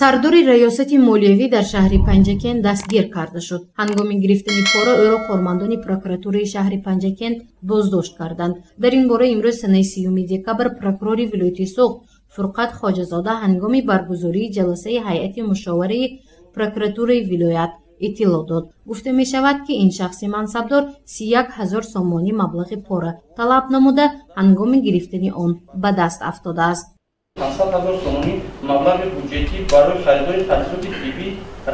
сардори раёсати молиявӣ дар шаҳри Панҷакент дастгир карда шуд. ҳангоми гирифтани пора ӯро кормандони прокуратураи шаҳри Панҷакент боздошт карданд. дар ин бора имрӯз санаи 3 декабр прокурори вилояти Суғд Фурқат Хоҷазода ҳангоми баргузории ҷаласаи ҳайати мушовараи прокуратураи вилоят иттилоъ дод. гуфта мешавад, ки ин шахси мансабдор 31 000 сомонӣ маблағи пора талаб намуда ҳангоми гирифтани он ба даст афтодааст. 500 000 сомонӣ маблағи буҷетӣ барои харидори таҷҳизоти тиббӣ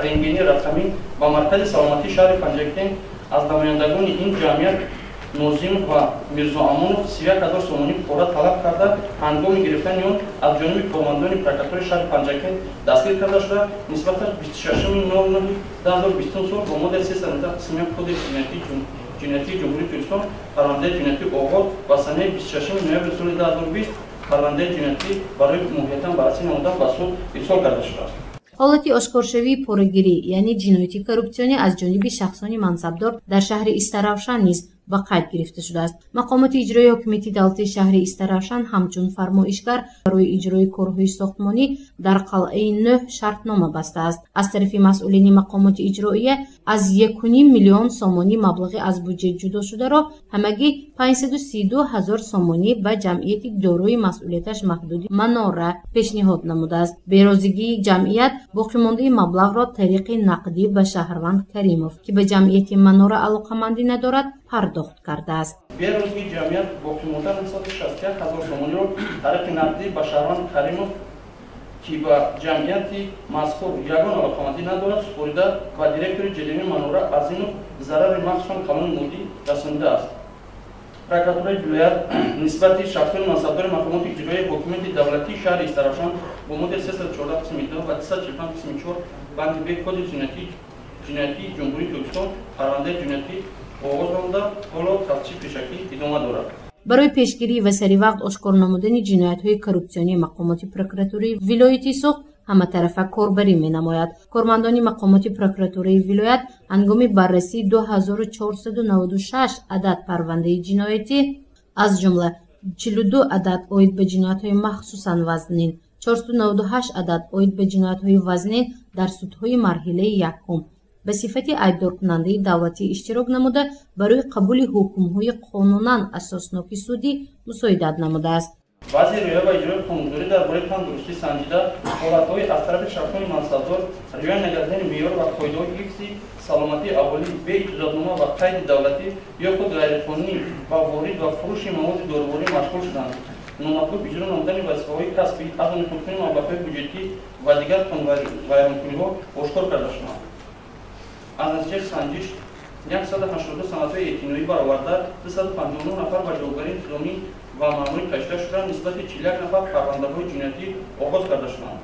рентгени рақамӣ ба маркази саломатии шаҳри Панҷакент аз намояндагони ин ҷамъият Нозимов ва Мирзо Амонов 31 000 сомонӣ пора талаб карда ҳангоми гирифтани он аз ҷониби кормандони прокуратураи шаҳри Панҷакент дастгир карда шуда нисбатан 26/09/2020 сол бо модели 3 қисми кодекси ҷиноятии ҷумҳурии Туркистон парвандаи ҷиноятӣ оғоз ва санаи 26 ноябри соли 2020 парвандаи ҷиноятӣ барои муҳоятан ба асри намудан ба суд ирсол карда шудааст. ҳолати ошкоршавии порагирӣ яъне ҷинояти коррупсионӣ аз ҷониби шахсони мансабдор дар шаҳри Истаравшан низ ба қайд гирифта шудааст. мақомоти иҷроии ҳокимияти давлати шаҳри Истаравшан ҳамчун фармоишгар барои иҷрои корҳои сохтмонӣ дар қалъаи Нӯҳ шартнома бастааст. аз тарафи масъулини мақомоти иҷроия аз 1.5 миллион сомонӣ маблағи аз буҷет ҷудо шударо ҳамагӣ 532 000 сомонӣ ба ҷамъияти дорои масъулияташ маҳдуди Манора пешниҳод намудааст. берозигии ҷамъият боқимондаи маблағро тариқи нақдӣ ба Шаҳрванд Каримов, ки ба ҷамъияти Манора алоқамандӣ надорад, пардохт кардааст. берозигии ҷамъият боқимонда 161 000 сомониро тариқи нақдӣ ба Шаҳрванд Каримов, ки ба ҷамъияти мазкур ягон алоқамандӣ надорад, супорида ва директори ҷилими Манора Азимов зарари махсусан қонуни муддӣ расонидааст. прокуратураи вилоят нисбати шахсони мансабдори мақомоти иҷроии ҳокимияти давлатии шаҳри Истаравшан бо модели 314 қисми 2 ва 345 қисми 4 банди б кодекси ҷиноятии ҷумҳурии Туркистон парвандаи ҷиноятӣ оғоз намуда ҳоло тафтиши пешакӣ идома дорад. барои пешгирӣ ва саривақт ошкор намудани ҷиноятҳои коррупсионии мақомоти прокуратураи вилояти Суғд ҳаматарафа корбарӣ менамояд. кормандони мақомоти прокуратураи вилоят ҳангоми баррасии 2496 адад парвандаи ҷиноятӣ аз ҷумла 42 адад оид ба ҷиноятҳои махсусан вазнин, 498 адад оид ба ҷиноятҳои вазнин дар судҳои марҳилаи якум ба сифати айбдоркунандаи давлатӣ иштирок намуда барои қабули ҳукмҳои қонунан асосноки судӣ мусоидат намудааст. баъзи риоя ва иҷрои қонундорӣ дар бораи тандурустӣ санҷида ҳолатҳои аз тарафи шахсони мансабдор риоя накардани меъёр ва қоидаҳои ҳифзи саломатии аҳолӣ бе иҷозатнома ва қайди давлатӣ ё худ ғайриқонунӣ ба ворид ва фурӯши маводи доруворӣ машғул шуданд. номатлуб иҷро намудани вазифаҳои касбӣ аз он худкунӣ маблағҳои буҷетӣ ва дигар қонунвайронкуниҳо ошкор карда шуданд. аз натиҷаи санҷиш 182 санадҳои эътиноӣ бароварда 259 нафар ба ҷавобгарии интизомӣ ва маъмурӣ кашида шуда нисбати 41 нафар парвандаҳои ҷиноятӣ оғоз карда шуданд.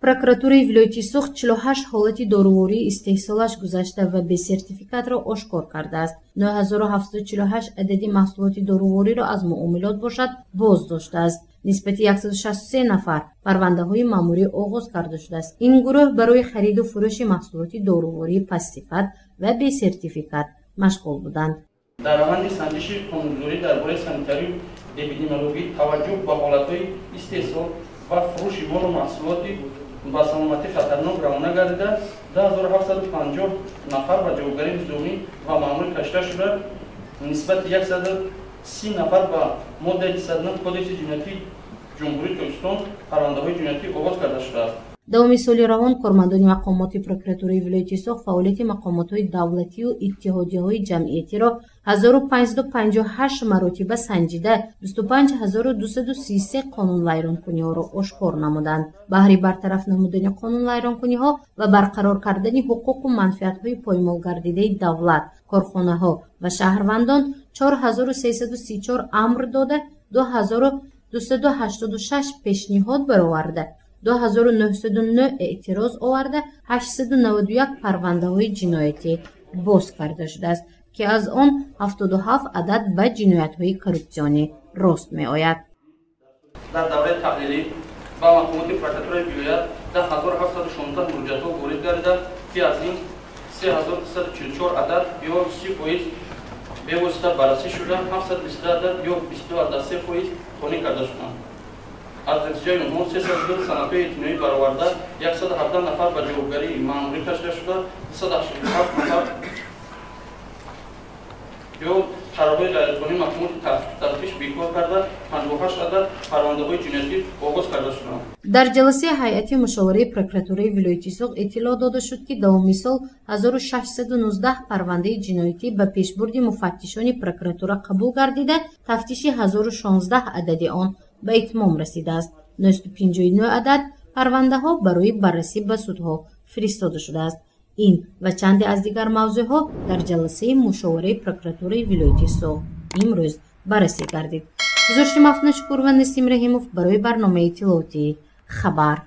прокуратураи вилояти Суғд 48 ҳолати дорувории истеҳсолаш гузашта ва бесертификатро ошкор кардааст. 9748 адади маҳсулоти дорувориро аз муомилот бошад боз доштааст. нисбати 163 нафар парвандаҳои маъмурӣ оғоз карда шудааст. ин гурӯҳ барои хариду фурӯши маҳсулоти дорувории пастсифат ва бесертификат машғул буданд. дар раванди санҷиши қонундорӣ дар бораи санитарию эпидемиологӣ таваҷҷӯҳ ба ҳолатҳои истеҳсол ва фурӯши молу маҳсулоти ба саломатӣ хатарнок равона гардида 2750 нафар ба ҷавобгарии интизомӣ ва маъмурӣ кашида шуда нисбати 130 нафар ба моддаи 209 кодекси ҷиноятии ҷумҳурии Туркистон парвандаҳои ҷиноятӣ оғоз карда шудааст. давоми соли равон кормандони мақомоти прокуратураи вилояти Суғд фаъолияти мақомотҳои давлатию иттиҳодияҳои ҷамъиятиро 1558 маротиба санҷида 25233 қонунвайронкуниҳоро ошкор намуданд. баҳри бартараф намудани қонунвайронкуниҳо ва барқарор кардани ҳуқуқу манфиатҳои поймолгардидаи давлат, корхонаҳо ва шаҳрвандон 4334 амр дода 2286 пешниҳод бароварда 2909 эътироз оварда 891 парвандаҳои ҷиноятӣ боз карда шудааст, ки аз он 77 адад ба ҷиноятҳои коррупсионӣ рост меояд. дар давраи таҳлилӣ ба мақомоти прокуратураи вилоят 10716 муроҷиатҳо ворид гардида, ки аз ин 3244 адад ё 30% бевосита баррасӣ шуда, 722 адад ё 22.3% хонӣ карда шуданд. аз натиҷаи онҳо 302 санадҳои эътиноӣ бароварда 117 нафар ба ҷавобгарии маъмурӣ кашида шуда 287 нафар ё қарорҳои ғайриқонунӣ маҳкумоти тафтиш бекор карда 58 адад парвандаҳои ҷиноятӣ оғоз карда шуданд. дар ҷаласаи ҳайати мушовараи прокуратураи вилояти Соғ иттилоъ дода шуд, ки давоми сол 1619 парвандаи ҷиноятӣ ба пешбурди муфаттишони прокуратура қабул гардида, тафтиши 1016 адади он ба итмом расидааст. 959 адад парвандаҳо барои баррасӣ ба судҳо фиристода шудааст. ин ва чанде аз дигар мавзӯъҳо дар ҷаласаи мушовараи прокуратураи вилояти Соғ имрӯз баррасӣ гардид. гузориши Мафтуна Шукурова, Насим Раҳимов барои барномаи иттилоотии Хабар.